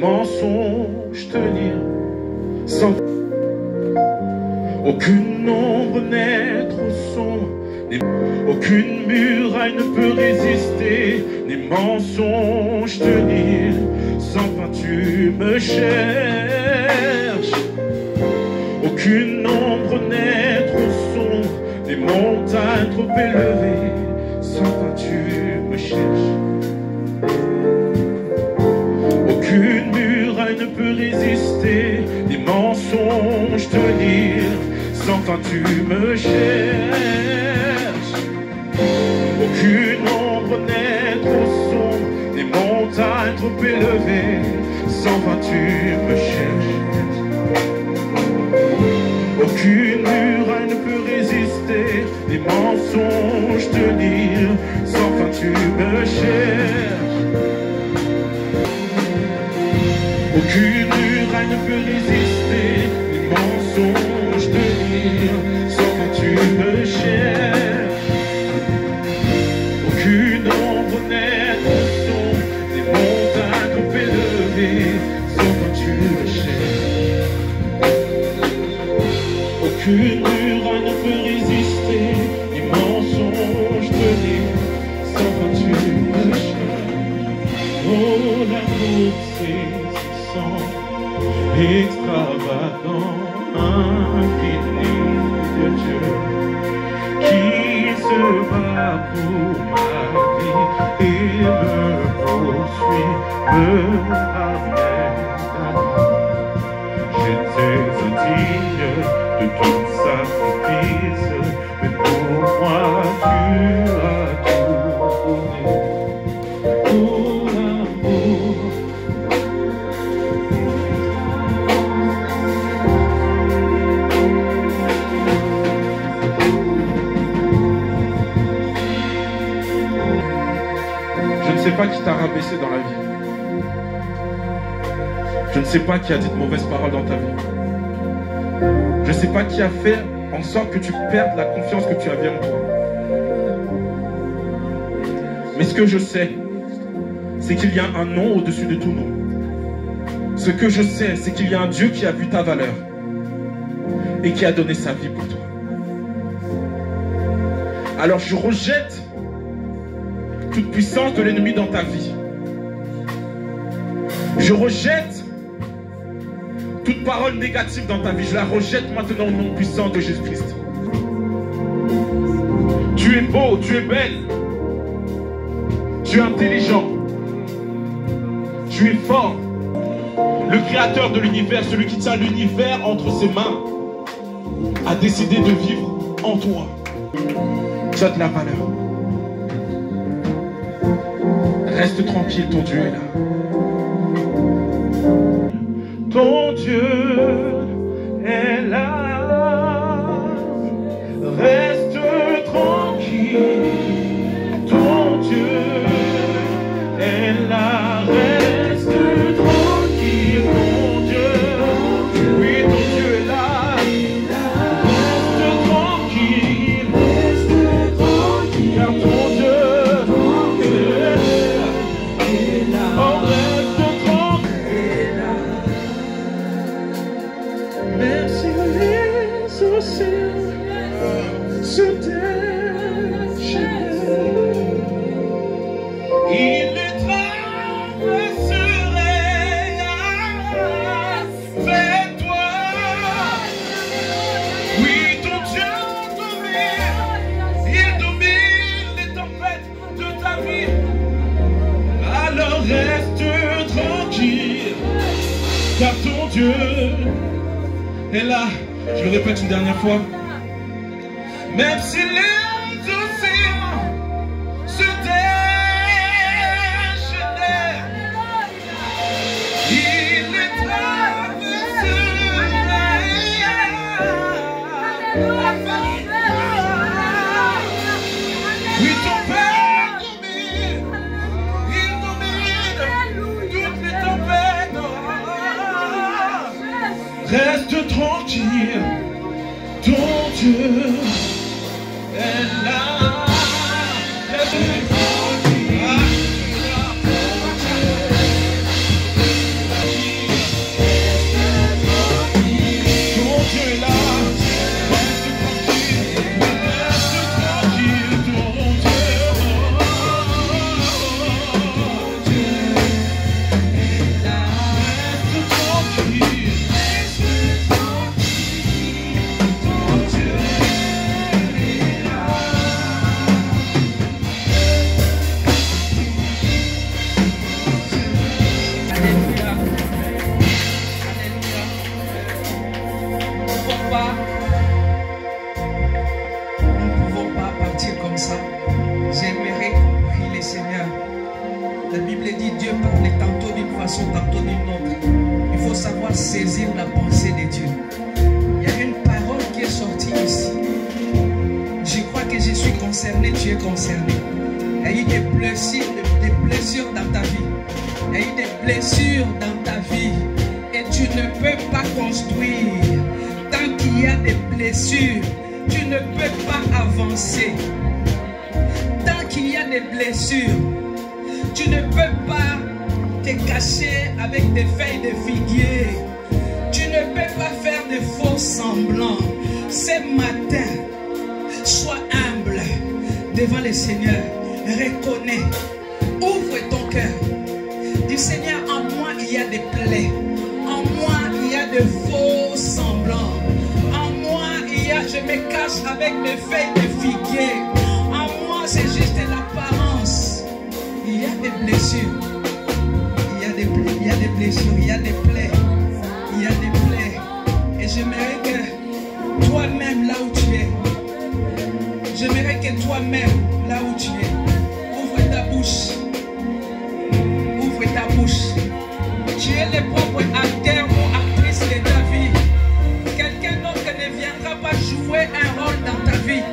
mensonges tenir sans aucune ombre n'est trop sombre, aucune muraille ne peut résister, les mensonges tenir. Sans fin tu me cherches, aucune ombre n'est trop sombre, les montagnes trop élevées. Sans fin tu me cherches, aucune muraille ne peut résister, les mensonges tenir. Sans fin tu me cherches, aucune ombre n'est trop sombre, les montagnes trop élevées. Sans fin tu me cherches, aucune muraille ne peut résister, les mensonges tenir. Sans fin tu me cherches, aucune muraille ne peut résister, les mensonges tenir. Sans fin tu me cherches, aucune ombre n'est trop sombre, les montagnes trop élevées. Sans fin tu me cherches, aucune muraille ne peut résister, les mensonges tenir. Sans fin tu me cherches. Oh, l'amour saisissant, extravagant, infini de Dieu, qui se bat pour ma vie et me poursuit, me ramène à lui. J'étais indigne de tout sacrifice, mais pour moi tu as tout donné. Pour l'amour, je ne sais pas qui t'a rabaissé dans la vie. Je ne sais pas qui a dit de mauvaises paroles dans ta vie. Je ne sais pas qui a fait en sorte que tu perdes la confiance que tu avais en toi. Mais ce que je sais, c'est qu'il y a un nom au-dessus de tout nom. Ce que je sais, c'est qu'il y a un Dieu qui a vu ta valeur et qui a donné sa vie pour toi. Alors je rejette toute puissance de l'ennemi dans ta vie. Je rejette toute parole négative dans ta vie. Je la rejette maintenant au nom puissant de Jésus-Christ. Tu es beau, tu es belle, tu es intelligent, tu es fort. Le créateur de l'univers, celui qui tient l'univers entre ses mains, a décidé de vivre en toi. Tu as de la valeur. Reste tranquille, ton Dieu est là. Ton Dieu est là. Reste tranquille. Ton Dieu est là. Reste tranquille. Ton Dieu, oui, ton Dieu est là. Reste tranquille. Car ton Dieu est là. Oh, reste tranquille. Même si les océans se déchaînent, il les traverserait avec toi. Oui, ton Dieu domine, il domine les tempêtes de ta vie. Alors reste tranquille, car ton Dieu est là. Je le répète une dernière fois. Même si les océans se déchaînaient, il les traverserait avec toi. Oui, ton Père domine, il domine toutes les tempêtes. Reste tranquille, ton Dieu est saisir la pensée de Dieu. Il y a une parole qui est sortie ici. Je crois que je suis concerné, tu es concerné. Il y a eu des blessures dans ta vie. Il y a eu des blessures dans ta vie. Et tu ne peux pas construire. Tant qu'il y a des blessures, tu ne peux pas avancer. Tant qu'il y a des blessures, tu ne peux pas te cacher avec des feuilles de figuier. Tu ne peux pas faire de faux semblants. Ce matin, sois humble devant le Seigneur. Reconnais. Ouvre ton cœur. Dis Seigneur, en moi il y a des plaies. En moi il y a de faux semblants. En moi il y a, je me cache avec des feuilles de figuier. En moi c'est juste l'apparence. Il y a des blessures. Il y a des plaies. Il y a des blessures. Il y a des plaies. Il y a des plaies. Et j'aimerais que toi-même là où tu es. J'aimerais que toi-même là où tu es. Ouvre ta bouche. Ouvre ta bouche. Tu es le propre acteur ou actrice de ta vie. Quelqu'un d'autre ne viendra pas jouer un rôle dans ta vie.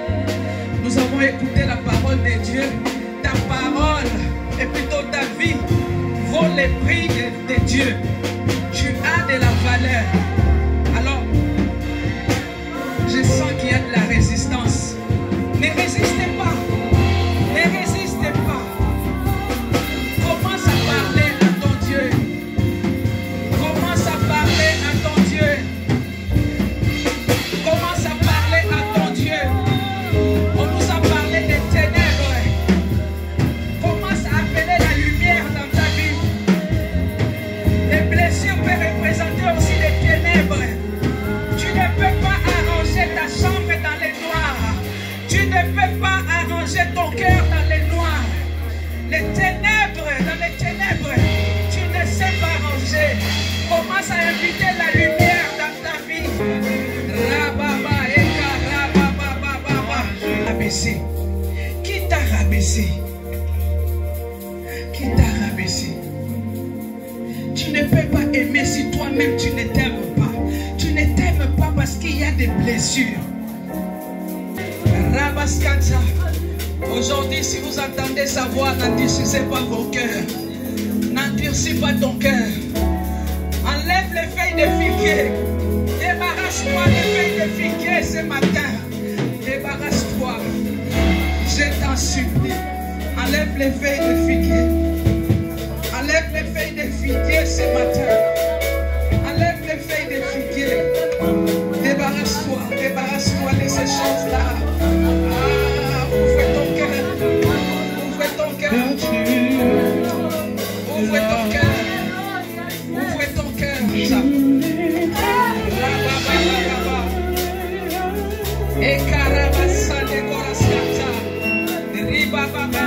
Nous avons écouté la parole de Dieu. Ta parole et plutôt ta vie vaut les prix de Dieu. Tu as de la valeur. Alors, je sens qu'il y a de la résistance. Ne résistez pas. Ne résistez pas. Commence à parler à ton Dieu. Commence à parler à ton Dieu. Commence à parler à ton Dieu. On nous a parlé des ténèbres. Commence à appeler la lumière dans ta vie. Les blessures peuvent représenter aussi des ténèbres. Tu ne peux pas arranger ta chambre dans les noirs. Tu ne peux pas arranger ton cœur dans les noirs. Les ténèbres, dans les ténèbres, tu ne sais pas ranger. Commence à inviter la lumière dans ta vie. Rababa, eka, rababa. Rabaissé. Qui t'a rabaissé? Qui t'a rabaissé? Tu ne peux pas aimer si toi-même tu ne t'aimes pas. Tu ne t'aimes pas parce qu'il y a des blessures. Rabaskata. Aujourd'hui, si vous entendez sa voix, n'endurcissez pas vos cœurs. N'endurcis pas ton cœur. Enlève les feuilles de figuier. Débarrasse-toi des feuilles de figuier ce matin. Débarrasse-toi. Je t'en supplie. Enlève les feuilles de figuier. Enlève les feuilles de figuier ce matin. Enlève les feuilles de figuier. Débarrasse-toi. Débarrasse-toi de ces choses-là. Ouvre ton cœur. Ouvre ton cœur. Ouvre ton cœur. Ouvre ton cœur. Et carabassa de corascata. Riba baba.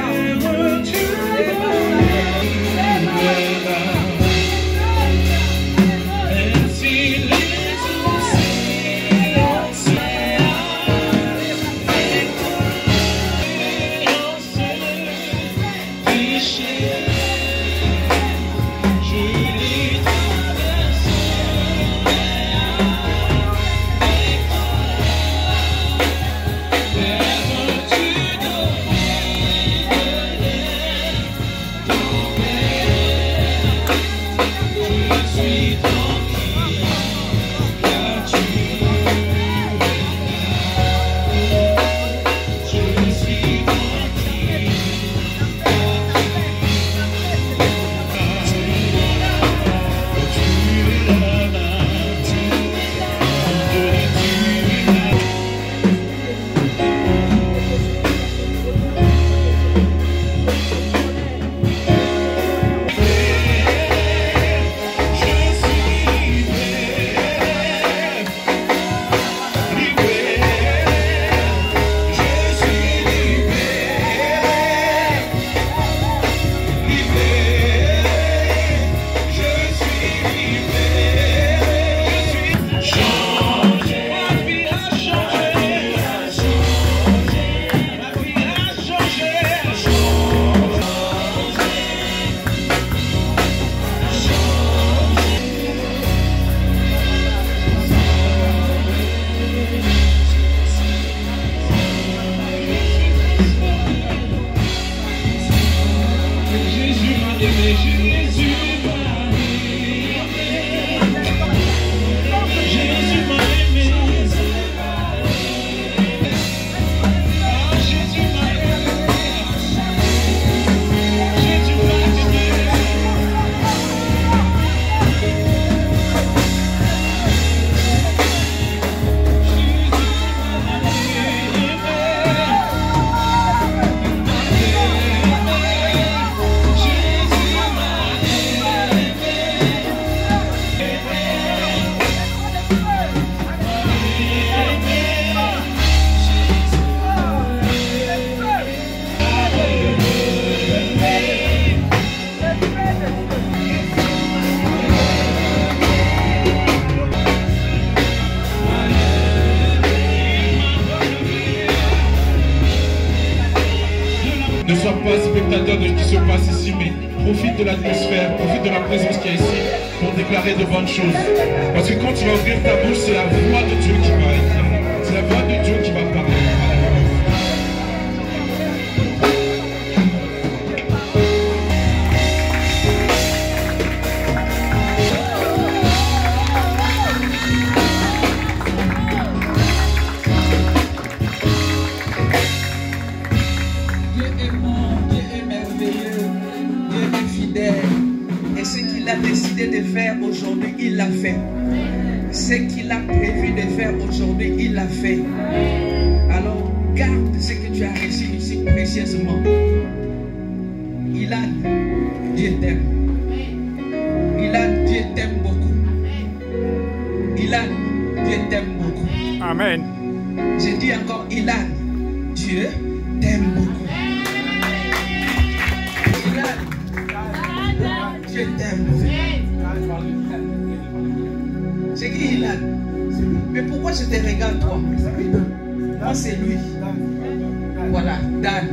Ne sois pas spectateur de ce qui se passe ici, mais profite de l'atmosphère, profite de la présence qu'il y a ici pour déclarer de bonnes choses. Parce que quand tu vas ouvrir ta bouche, c'est la voix de Dieu qui va être là. C'est la voix de Dieu qui va parler. Décidé de faire aujourd'hui, il l'a fait. Ce qu'il a prévu de faire aujourd'hui, il l'a fait. Alors, garde ce que tu as reçu ici précieusement. Ilan, Dieu t'aime. Ilan, Dieu t'aime beaucoup. Ilan, Dieu t'aime beaucoup. Amen. Je dis encore, Ilan, Dieu t'aime beaucoup. Ilan, Dieu t'aime beaucoup. C'est qui Ilan? Mais pourquoi je te regarde toi? Moi c'est lui. Voilà, Dan.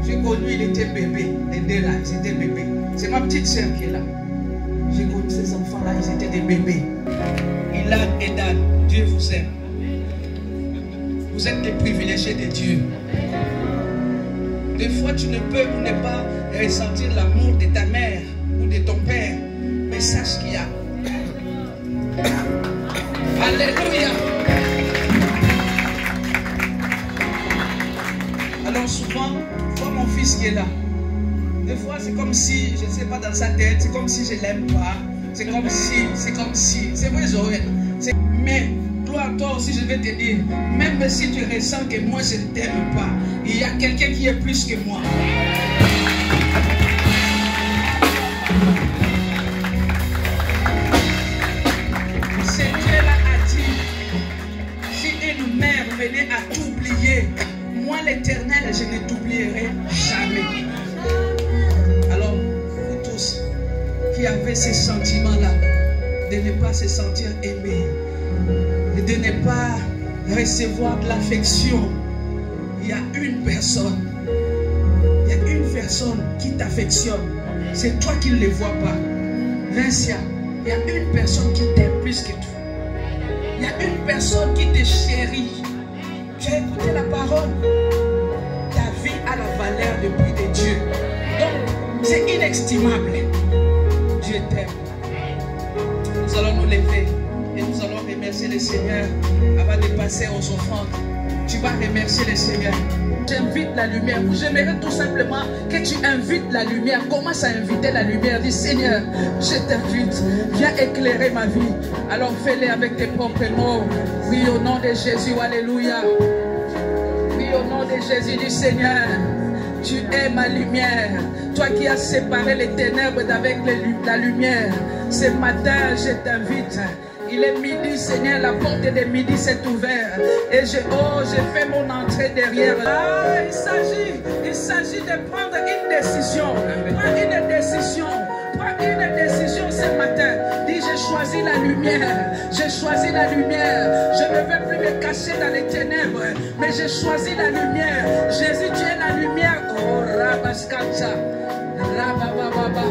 J'ai connu, il était bébé. Les deux là, ils étaient bébés. C'est ma petite soeur qui est là. J'ai connu ces enfants là, ils étaient des bébés. Ilan et Dan, Dieu vous aime. Vous êtes des privilégiés de Dieu. Des fois tu ne peux ou ne pas ressentir l'amour de ta mère ou de ton père. Mais sache qu'il y a. Alléluia. Alors souvent, vois mon fils qui est là. Des fois, c'est comme si, je ne sais pas, dans sa tête, c'est comme si je ne l'aime pas. C'est comme si. C'est vrai, Joël. Mais, toi aussi, je vais te dire, même si tu ressens que moi, je ne t'aime pas, il y a quelqu'un qui est plus que moi. Venez à t'oublier. Moi, l'Éternel, je ne t'oublierai jamais. Alors, vous tous qui avez ces sentiments-là, de ne pas se sentir aimé, et de ne pas recevoir de l'affection, il y a une personne qui t'affectionne. C'est toi qui ne le vois pas. Vincia, il y a une personne qui t'aime plus que toi. Il y a une personne qui te chérit. Tu as écouté la parole. Ta vie a la valeur de prix de Dieu. Donc, c'est inestimable. Dieu t'aime. Nous allons nous lever et nous allons remercier le Seigneur avant de passer aux offrandes. Tu vas remercier le Seigneur. J'invite la lumière. J'aimerais tout simplement que tu invites la lumière. Commence à inviter la lumière. Dis Seigneur, je t'invite. Viens éclairer ma vie. Alors fais-le avec tes propres mots. Oui, au nom de Jésus. Alléluia. Oui, au nom de Jésus. Dis Seigneur, tu es ma lumière. Toi qui as séparé les ténèbres d'avec la lumière. Ce matin, je t'invite. Il est midi, Seigneur, la porte de midi s'est ouverte. Et j'ai fait mon entrée derrière. Ah, il s'agit de prendre une décision. Prends une décision. Prends une décision ce matin. Dis, j'ai choisi la lumière. J'ai choisi la lumière. Je ne vais plus me cacher dans les ténèbres. Mais j'ai choisi la lumière. Jésus, tu es la lumière. Oh, Rabaskatcha. Rabababa.